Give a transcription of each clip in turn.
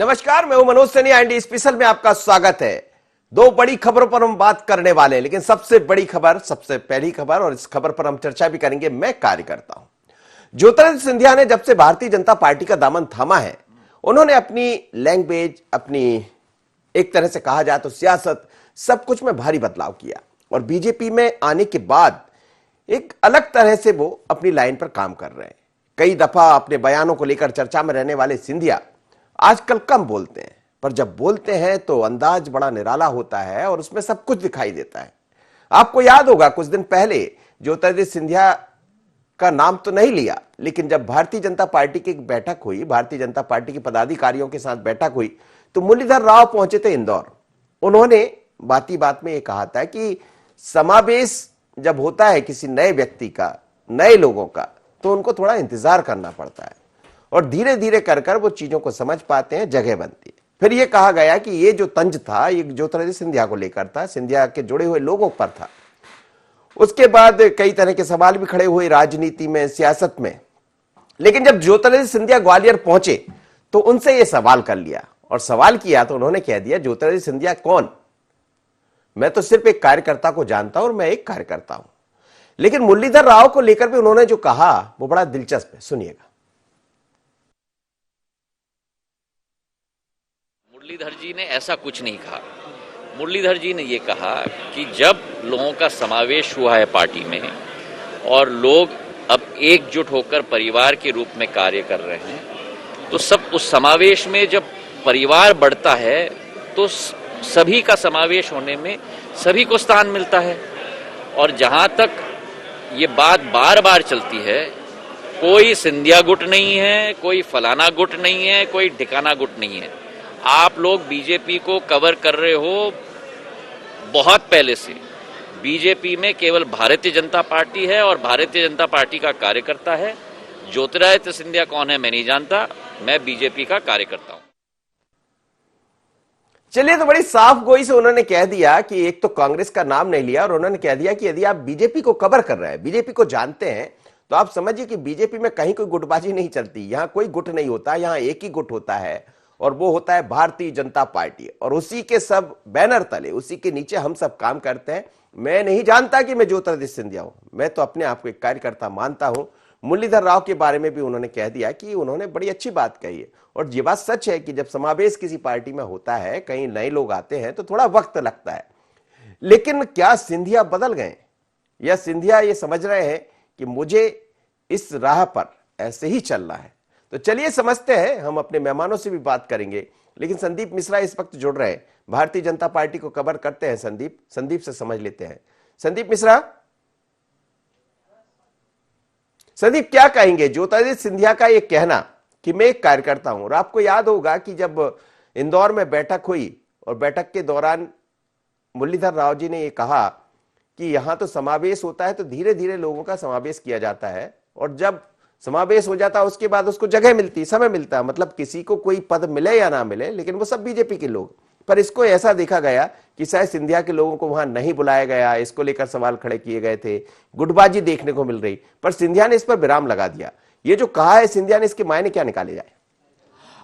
नमस्कार, मैं हूं मनोज सैनी। एंडी स्पेशल में आपका स्वागत है। दो बड़ी खबरों पर हम बात करने वाले हैं, लेकिन सबसे बड़ी खबर, सबसे पहली खबर, और इस खबर पर हम चर्चा भी करेंगे। मैं कार्यकर्ता हूं। ज्योतिरादित्य सिंधिया ने जब से भारतीय जनता पार्टी का दामन थामा है, उन्होंने अपनी लैंग्वेज, अपनी एक तरह से कहा जाए तो सियासत, सब कुछ में भारी बदलाव किया और बीजेपी में आने के बाद एक अलग तरह से वो अपनी लाइन पर काम कर रहे हैं। कई दफा अपने बयानों को लेकर चर्चा में रहने वाले सिंधिया आजकल कम बोलते हैं, पर जब बोलते हैं तो अंदाज बड़ा निराला होता है और उसमें सब कुछ दिखाई देता है। आपको याद होगा, कुछ दिन पहले ज्योतिरादित्य सिंधिया का नाम तो नहीं लिया, लेकिन जब भारतीय जनता पार्टी की एक बैठक हुई, भारतीय जनता पार्टी के पदाधिकारियों के साथ बैठक हुई, तो मुरलीधर राव पहुंचे थे इंदौर। उन्होंने बात ही बात में यह कहा था कि समावेश जब होता है किसी नए व्यक्ति का, नए लोगों का, तो उनको थोड़ा इंतजार करना पड़ता है और धीरे धीरे कर कर वो चीजों को समझ पाते हैं, जगह बनती है। फिर ये कहा गया कि ये जो तंज था, ये ज्योतिरादित्य सिंधिया को लेकर था, सिंधिया के जुड़े हुए लोगों पर था। उसके बाद कई तरह के सवाल भी खड़े हुए राजनीति में, सियासत में। लेकिन जब ज्योतिरादित्य सिंधिया ग्वालियर पहुंचे तो उनसे ये सवाल कर लिया, और सवाल किया तो उन्होंने कह दिया, ज्योतिरादित्य सिंधिया कौन? मैं तो सिर्फ एक कार्यकर्ता को जानता हूं और मैं एक कार्यकर्ता हूं। लेकिन मुरलीधर राव को लेकर भी उन्होंने जो कहा वो बड़ा दिलचस्प है, सुनिएगा। मुरलीधर जी ने ऐसा कुछ नहीं कहा। मुरलीधर जी ने ये कहा कि जब लोगों का समावेश हुआ है पार्टी में और लोग अब एकजुट होकर परिवार के रूप में कार्य कर रहे हैं, तो सब उस समावेश में जब परिवार बढ़ता है तो सभी का समावेश होने में सभी को स्थान मिलता है। और जहां तक ये बात बार बार चलती है, कोई सिंधिया गुट नहीं है, कोई फलाना गुट नहीं है, कोई ठिकाना गुट नहीं है। आप लोग बीजेपी को कवर कर रहे हो बहुत पहले से। बीजेपी में केवल भारतीय जनता पार्टी है और भारतीय जनता पार्टी का कार्यकर्ता है। ज्योतिरादित्य सिंधिया कौन है मैं नहीं जानता, मैं बीजेपी का कार्यकर्ता हूं। चलिए, तो बड़ी साफ गोई से उन्होंने कह दिया कि एक तो कांग्रेस का नाम नहीं लिया, और उन्होंने कह दिया कि यदि आप बीजेपी को कवर कर रहे हैं, बीजेपी को जानते हैं, तो आप समझिए कि बीजेपी में कहीं कोई गुटबाजी नहीं चलती। यहां कोई गुट नहीं होता, यहां एक ही गुट होता है, और वो होता है भारतीय जनता पार्टी। और उसी के सब बैनर तले, उसी के नीचे हम सब काम करते हैं। मैं नहीं जानता कि मैं ज्योतिरादित्य सिंधिया हूं, मैं तो अपने आप को एक कार्यकर्ता मानता हूं। मुरलीधर राव के बारे में भी उन्होंने कह दिया कि उन्होंने बड़ी अच्छी बात कही है, और ये बात सच है कि जब समावेश किसी पार्टी में होता है, कहीं नए लोग आते हैं तो थोड़ा वक्त लगता है। लेकिन क्या सिंधिया बदल गए, या सिंधिया ये समझ रहे हैं कि मुझे इस राह पर ऐसे ही चलना है? तो चलिए समझते हैं। हम अपने मेहमानों से भी बात करेंगे, लेकिन संदीप मिश्रा इस वक्त जुड़ रहे हैं, भारतीय जनता पार्टी को कवर करते हैं। संदीप से समझ लेते हैं। संदीप मिश्रा, संदीप क्या कहेंगे ज्योतिरादित्य सिंधिया का ये कहना कि मैं एक कार्यकर्ता हूं? और आपको याद होगा कि जब इंदौर में बैठक हुई और बैठक के दौरान मुरलीधर राव जी ने यह कहा कि यहां तो समावेश होता है तो धीरे धीरे लोगों का समावेश किया जाता है, और जब समावेश हो जाता है उसके बाद उसको जगह मिलती, समय मिलता है। मतलब किसी को कोई पद मिले या ना मिले, लेकिन वो सब बीजेपी के लोग। पर इसको ऐसा देखा गया कि शायद सिंधिया के लोगों को वहां नहीं बुलाया गया, इसको लेकर सवाल खड़े किए गए थे, गुटबाजी देखने को मिल रही। पर सिंधिया ने इस पर विराम लगा दिया। ये जो कहा है सिंधिया ने, इसके मायने क्या निकाले जाए?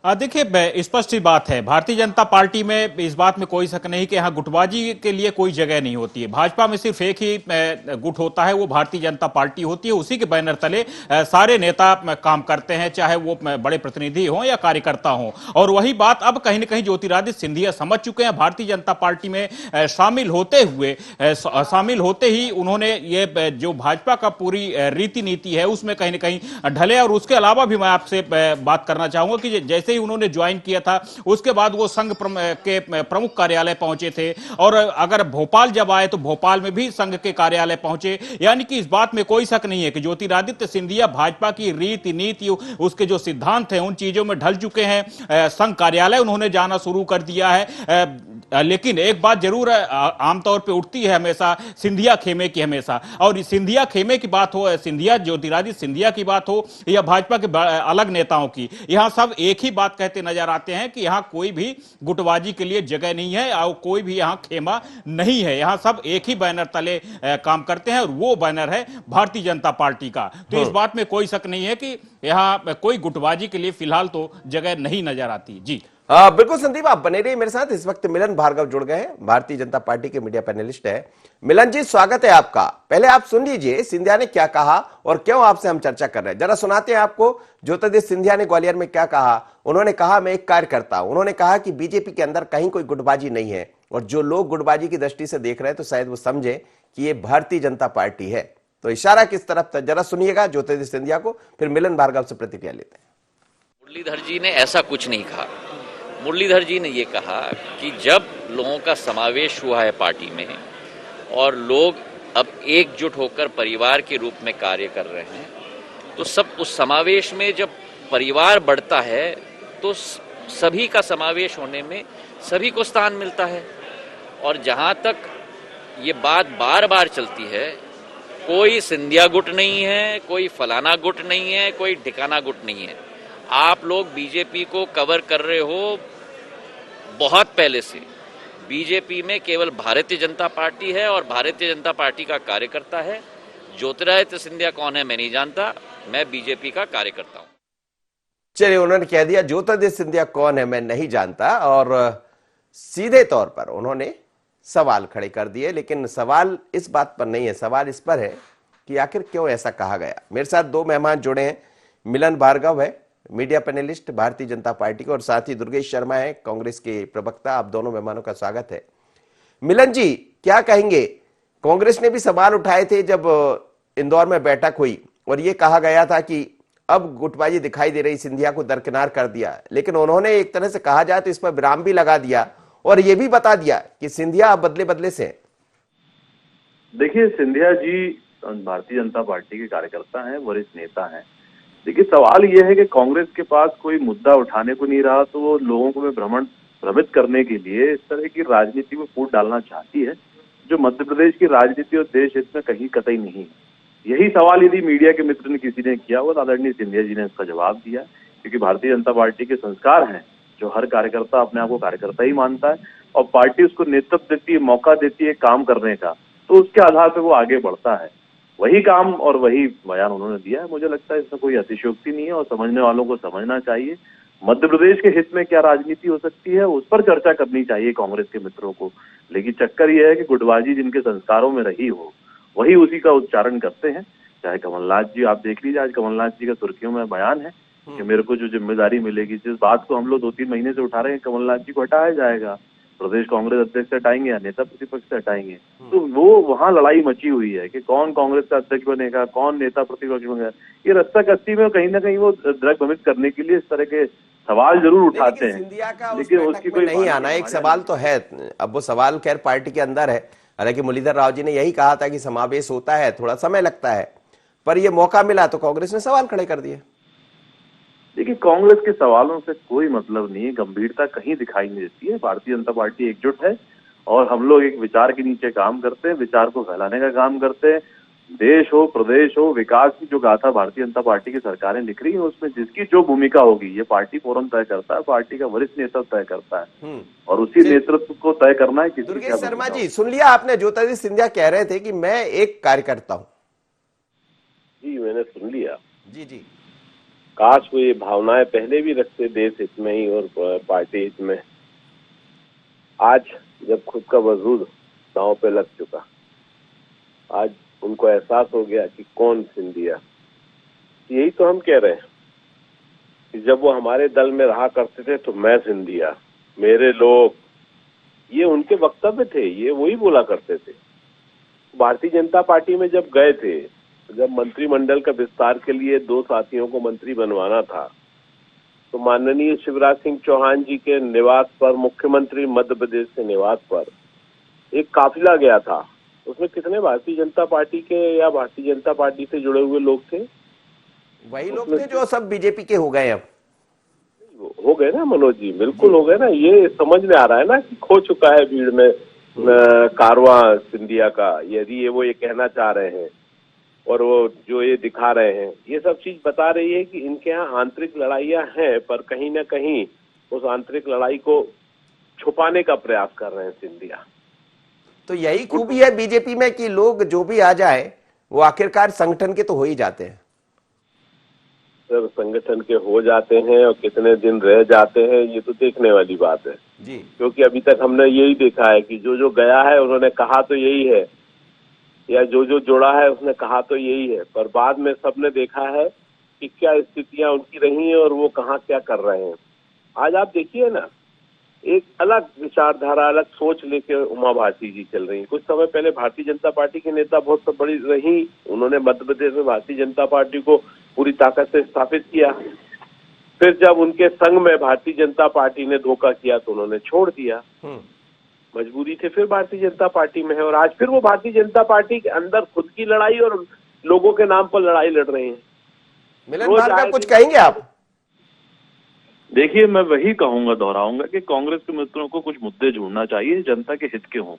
देखिए, स्पष्ट ही बात है, भारतीय जनता पार्टी में इस बात में कोई शक नहीं कि यहाँ गुटबाजी के लिए कोई जगह नहीं होती है। भाजपा में सिर्फ एक ही गुट होता है, वो भारतीय जनता पार्टी होती है। उसी के बैनर तले सारे नेता काम करते हैं, चाहे वो बड़े प्रतिनिधि हों या कार्यकर्ता हों। और वही बात अब कहीं ना कहीं ज्योतिरादित्य सिंधिया समझ चुके हैं। भारतीय जनता पार्टी में शामिल होते ही उन्होंने ये जो भाजपा का पूरी रीति नीति है उसमें कहीं ना कहीं ढले। और उसके अलावा भी मैं आपसे बात करना चाहूंगा कि जैसे उन्होंने ज्वाइन किया था, उसके बाद वो संघ के प्रमुख कार्यालय पहुंचे थे, और अगर भोपाल जब आए तो भोपाल में भी संघ के कार्यालय पहुंचे। यानी कि इस बात में कोई शक नहीं है कि ज्योतिरादित्य सिंधिया भाजपा की रीति नीति, उसके जो सिद्धांत हैं, उन चीजों में ढल चुके हैं। संघ कार्यालय उन्होंने जाना शुरू कर दिया है। लेकिन एक बात जरूर आमतौर पे उठती है हमेशा, सिंधिया खेमे की हमेशा। और सिंधिया खेमे की बात हो, सिंधिया ज्योतिरादित्य सिंधिया की बात हो, या भाजपा के अलग नेताओं की, यहां सब एक ही बात कहते नजर आते हैं कि यहां कोई भी गुटबाजी के लिए जगह नहीं है और कोई भी यहां खेमा नहीं है। यहां सब एक ही बैनर तले काम करते हैं, और वो बैनर है भारतीय जनता पार्टी का। तो इस बात में कोई शक नहीं है कि यहां कोई गुटबाजी के लिए फिलहाल तो जगह नहीं नजर आती। जी हाँ बिल्कुल संदीप, आप बने रहिए मेरे साथ। इस वक्त मिलन भार्गव जुड़ गए हैं, भारतीय जनता पार्टी के मीडिया पैनलिस्ट है। मिलन जी, स्वागत है आपका। पहले आप सुन लीजिए सिंधिया ने क्या कहा और क्यों आपसे हम चर्चा कर रहे हैं, जरा सुनाते हैं आपको। ज्योतिरादित्य सिंधिया ने ग्वालियर में क्या कहा। उन्होंने कहा मैं एक कार्यकर्ता हूं। उन्होंने कहा कि बीजेपी के अंदर कहीं कोई गुटबाजी नहीं है, और जो लोग गुटबाजी की दृष्टि से देख रहे हैं तो शायद वो समझे कि ये भारतीय जनता पार्टी है। तो इशारा किस तरफ था, जरा सुनिएगा ज्योतिरादित्य सिंधिया को, फिर मिलन भार्गव से प्रतिक्रिया लेते हैं। मुरलीधर जी ने ऐसा कुछ नहीं कहा। मुरलीधर जी ने ये कहा कि जब लोगों का समावेश हुआ है पार्टी में और लोग अब एकजुट होकर परिवार के रूप में कार्य कर रहे हैं, तो सब उस समावेश में जब परिवार बढ़ता है तो सभी का समावेश होने में सभी को स्थान मिलता है। और जहां तक ये बात बार बार चलती है, कोई सिंधिया गुट नहीं है, कोई फलाना गुट नहीं है, कोई ठिकाना गुट नहीं है। आप लोग बीजेपी को कवर कर रहे हो बहुत पहले से। बीजेपी में केवल भारतीय जनता पार्टी है और भारतीय जनता पार्टी का कार्यकर्ता है। ज्योतिरादित्य सिंधिया कौन है मैं नहीं जानता, मैं बीजेपी का कार्यकर्ता हूं। चलिए, उन्होंने कह दिया ज्योतिरादित्य सिंधिया कौन है मैं नहीं जानता, और सीधे तौर पर उन्होंने सवाल खड़े कर दिए। लेकिन सवाल इस बात पर नहीं है, सवाल इस पर है कि आखिर क्यों ऐसा कहा गया। मेरे साथ दो मेहमान जुड़े हैं। मिलन भार्गव है, media panelist Bharatiya Janata party के, और साथ ही दुर्गेश शर्मा है, कांग्रेस के प्रवक्ता। आप दोनों मेहमानों का स्वागत है। मिलन जी, क्या कहेंगे। कांग्रेस ने भी सवाल उठाए थे जब इंदौर में बैठक हुई, और यह कहा गया था कि अब गुटबाजी दिखाई दे रही, सिंधिया को दरकिनार कर दिया। लेकिन उन्होंने एक तरह से कहा जाए तो इस पर विराम भी लगा दिया और यह भी बता दिया कि सिंधिया अब बदले बदले से। देखिए, सिंधिया जी भारतीय जनता पार्टी के कार्यकर्ता हैं, वरिष्ठ नेता हैं। देखिए, सवाल यह है कि कांग्रेस के पास कोई मुद्दा उठाने को नहीं रहा, तो वो लोगों को भ्रमित करने के लिए इस तरह की राजनीति में फूट डालना चाहती है, जो मध्य प्रदेश की राजनीति और देश हित में कहीं कतई नहीं है। यही सवाल यदि मीडिया के मित्र ने किसी ने किया हुआ, आदरणीय सिंधिया जी ने उसका जवाब दिया। क्योंकि भारतीय जनता पार्टी के संस्कार हैं, जो हर कार्यकर्ता अपने आप को कार्यकर्ता ही मानता है, और पार्टी उसको नेतृत्व देती है, मौका देती है काम करने का, तो उसके आधार पर वो आगे बढ़ता है। वही काम और वही बयान उन्होंने दिया है। मुझे लगता है इसमें कोई अतिशयोक्ति नहीं है, और समझने वालों को समझना चाहिए मध्य प्रदेश के हित में क्या राजनीति हो सकती है, उस पर चर्चा करनी चाहिए कांग्रेस के मित्रों को। लेकिन चक्कर यह है कि गुटबाजी जिनके संस्कारों में रही हो, वही उसी का उच्चारण करते हैं। चाहे कमलनाथ जी, आप देख लीजिए, आज कमलनाथ जी का सुर्खियों में बयान है कि मेरे को जो जिम्मेदारी मिलेगी, जिस बात को हम लोग 2-3 महीने से उठा रहे हैं, कमलनाथ जी को हटाया जाएगा, प्रदेश कांग्रेस अध्यक्ष से हटाएंगे या नेता प्रतिपक्ष से हटाएंगे। तो वो वहां लड़ाई मची हुई है कि कौन कांग्रेस का अध्यक्ष बनेगा, कौन नेता प्रतिपक्ष बनेगा। ये रस्सा कस्ती में कहीं ना कहीं वो द्रग भ्रमित करने के लिए इस तरह के सवाल जरूर उठाते हैं, लेकिन उसकी कोई नहीं आना। एक सवाल तो है, अब वो सवाल खैर पार्टी के अंदर है। हालांकि मुरलीधर राव जी ने यही कहा था कि समावेश होता है, थोड़ा समय लगता है, पर ये मौका मिला तो कांग्रेस ने सवाल खड़े कर दिए। देखिए, कांग्रेस के सवालों से कोई मतलब नहीं है, गंभीरता कहीं दिखाई नहीं देती है। भारतीय जनता पार्टी एकजुट है, और हम लोग एक विचार के नीचे काम करते हैं, विचार को फैलाने का काम करते हैं। देश हो, प्रदेश हो, विकास की जो गाथा भारतीय जनता पार्टी की सरकारें लिख रही है, उसमें जिसकी जो भूमिका होगी ये पार्टी फोरम तय करता है, पार्टी का वरिष्ठ नेतृत्व तय करता है, और उसी नेतृत्व को तय करना है। दुर्गेश शर्मा जी, सुन लिया आपने, ज्योतिरादित्य सिंधिया कह रहे थे कि मैं एक कार्यकर्ता हूँ। जी, मैंने सुन लिया। जी, काश वो ये भावनाएं पहले भी रखते, देश हित में ही और पार्टी हित में। आज जब खुद का वजूद दांव पे लग चुका, आज उनको एहसास हो गया कि कौन सिंधिया। यही तो हम कह रहे हैं कि जब वो हमारे दल में रहा करते थे तो मैं सिंधिया, मेरे लोग, ये उनके वक्तव्य थे, ये वही बोला करते थे। भारतीय जनता पार्टी में जब गए थे, जब मंत्रिमंडल का विस्तार के लिए 2 साथियों को मंत्री बनवाना था, तो माननीय शिवराज सिंह चौहान जी के निवास पर, मुख्यमंत्री मध्य प्रदेश के निवास पर एक काफिला गया था। उसमें कितने भारतीय जनता पार्टी के या भारतीय जनता पार्टी से जुड़े हुए लोग थे? वही लोग थे जो सब बीजेपी के हो गए। अब हो गए ना मनोज जी, बिल्कुल हो गए ना। ये समझ में आ रहा है ना कि खो चुका है भीड़ में कारवां सिंधिया का, यदि वो ये कहना चाह रहे हैं, और वो जो ये दिखा रहे हैं, ये सब चीज बता रही है कि इनके यहाँ आंतरिक लड़ाइयां हैं, पर कहीं ना कहीं उस आंतरिक लड़ाई को छुपाने का प्रयास कर रहे हैं सिंधिया। तो यही खूबी है बीजेपी में कि लोग जो भी आ जाए वो आखिरकार संगठन के तो हो ही जाते हैं। सर, संगठन के हो जाते हैं और कितने दिन रह जाते हैं, ये तो देखने वाली बात है जी। क्योंकि अभी तक हमने यही देखा है कि जो जो गया है उन्होंने कहा तो यही है, या जो जो जोड़ा है उसने कहा तो यही है, पर बाद में सबने देखा है कि क्या स्थितियां उनकी रही हैं और वो कहाँ क्या कर रहे हैं। आज आप देखिए ना, एक अलग विचारधारा, अलग सोच लेके उमा भारती जी चल रही हैं। कुछ समय पहले भारतीय जनता पार्टी के नेता बहुत बड़ी रही, उन्होंने मध्य प्रदेश में भारतीय जनता पार्टी को पूरी ताकत से स्थापित किया। फिर जब उनके संग में भारतीय जनता पार्टी ने धोखा किया तो उन्होंने छोड़ दिया, मजबूरी से फिर भारतीय जनता पार्टी में है और आज फिर वो भारतीय जनता पार्टी के अंदर खुद की लड़ाई और लोगों के नाम पर लड़ाई लड़ रहे हैं। मिलन भार्गव, कुछ कहेंगे आप? देखिए, मैं वही कहूंगा, दोहराऊंगा कि कांग्रेस के मित्रों को कुछ मुद्दे ढूंढना चाहिए जनता के हित के हों।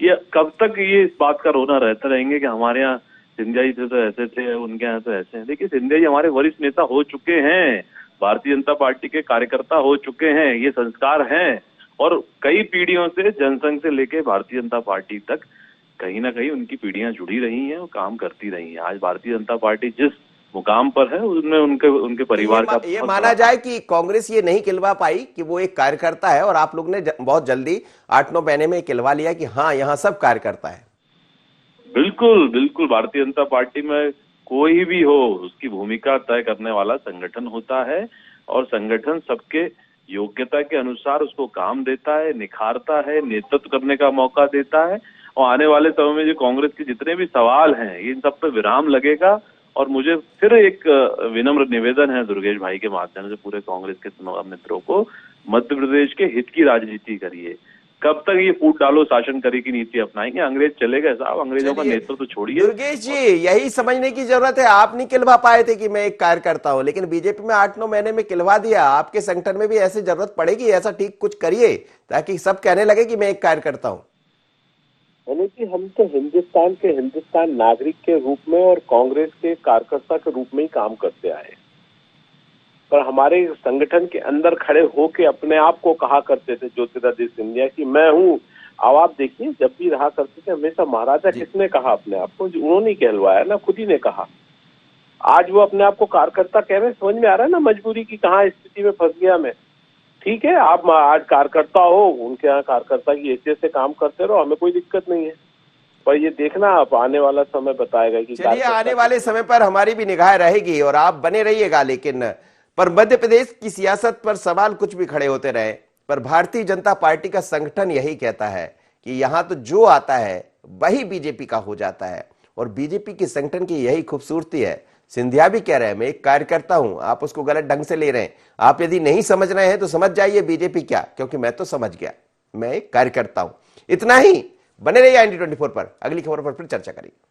ये कब तक ये इस बात का रोना रहते रहेंगे कि हमारे यहाँ सिंधिया जी थे तो ऐसे थे, उनके यहाँ तो ऐसे हैं। देखिए, सिंधिया जी हमारे वरिष्ठ नेता हो चुके हैं, भारतीय जनता पार्टी के कार्यकर्ता हो चुके हैं, ये संस्कार हैं और कई पीढ़ियों से जनसंघ से लेके भारतीय जनता पार्टी तक कहीं ना कहीं उनकी पीढ़ियां जुड़ी रही हैं और काम करती रही हैं। आज भारतीय जनता पार्टी जिस मुकाम पर है उसमें उनके परिवार का ये माना जाए कि कांग्रेस ये नहीं खिलवा पाई कि वो एक कार्यकर्ता है और आप लोग ने बहुत जल्दी 8-9 महीने में खिलवा लिया कि हाँ, यहाँ सब कार्यकर्ता है। बिल्कुल बिल्कुल, भारतीय जनता पार्टी में कोई भी हो उसकी भूमिका तय करने वाला संगठन होता है और संगठन सबके योग्यता के अनुसार उसको काम देता है, निखारता है, नेतृत्व करने का मौका देता है। और आने वाले समय में जो कांग्रेस के जितने भी सवाल हैं इन सब पे विराम लगेगा। और मुझे फिर एक विनम्र निवेदन है दुर्गेश भाई के माध्यम से पूरे कांग्रेस के मित्रों को, मध्य प्रदेश के हित की राजनीति करिए। कब तक ये फूट डालो शासन करे की नीति अपनाएंगे? अंग्रेज चले गए साहब, अंग्रेजों का नेतृत्व तो छोड़िए। दुर्गेश जी, यही समझने की जरूरत है। आप नहीं खिलवा पाए थे कि मैं एक कार्यकर्ता हूं, लेकिन बीजेपी में 8-9 महीने में खिलवा दिया। आपके संगठन में भी ऐसी जरूरत पड़ेगी, ऐसा ठीक कुछ करिए ताकि सब कहने लगे कि मैं एक कार्यकर्ता हूं। यानी कि हम तो हिंदुस्तान नागरिक के रूप में और कांग्रेस के कार्यकर्ता के रूप में ही काम करते आए, पर हमारे संगठन के अंदर खड़े होके अपने आप को कहा करते थे ज्योतिरादित्य सिंधिया कि मैं हूँ। अब आप देखिए, जब भी रहा करते थे हमेशा महाराजा किसने कहा अपने आप को? उन्होंने कहलवाया ना, खुद ही ने कहा। आज वो अपने आप को कार्यकर्ता कह रहे हैं, समझ में आ रहा है ना मजबूरी की कहाँ स्थिति में फंस गया मैं। ठीक है, आप आज कार्यकर्ता हो, उनके यहाँ कार्यकर्ता की हैसियत से काम करते रहो, हमें कोई दिक्कत नहीं है, पर ये देखना आप आने वाला समय बताएगा कि चलिए, आने वाले समय पर हमारी भी निगाह रहेगी और आप बने रहिएगा। लेकिन पर मध्य प्रदेश की सियासत पर सवाल कुछ भी खड़े होते रहे, पर भारतीय जनता पार्टी का संगठन यही कहता है कि यहां तो जो आता है वही बीजेपी का हो जाता है और बीजेपी के संगठन की यही खूबसूरती है। सिंधिया भी कह रहे हैं मैं एक कार्यकर्ता हूं, आप उसको गलत ढंग से ले रहे हैं। आप यदि नहीं समझ रहे हैं तो समझ जाइए बीजेपी क्या, क्योंकि मैं तो समझ गया, मैं एक कार्यकर्ता हूं। इतना ही, बने रहिए IND 24 पर। अगली खबर पर फिर चर्चा करेंगे।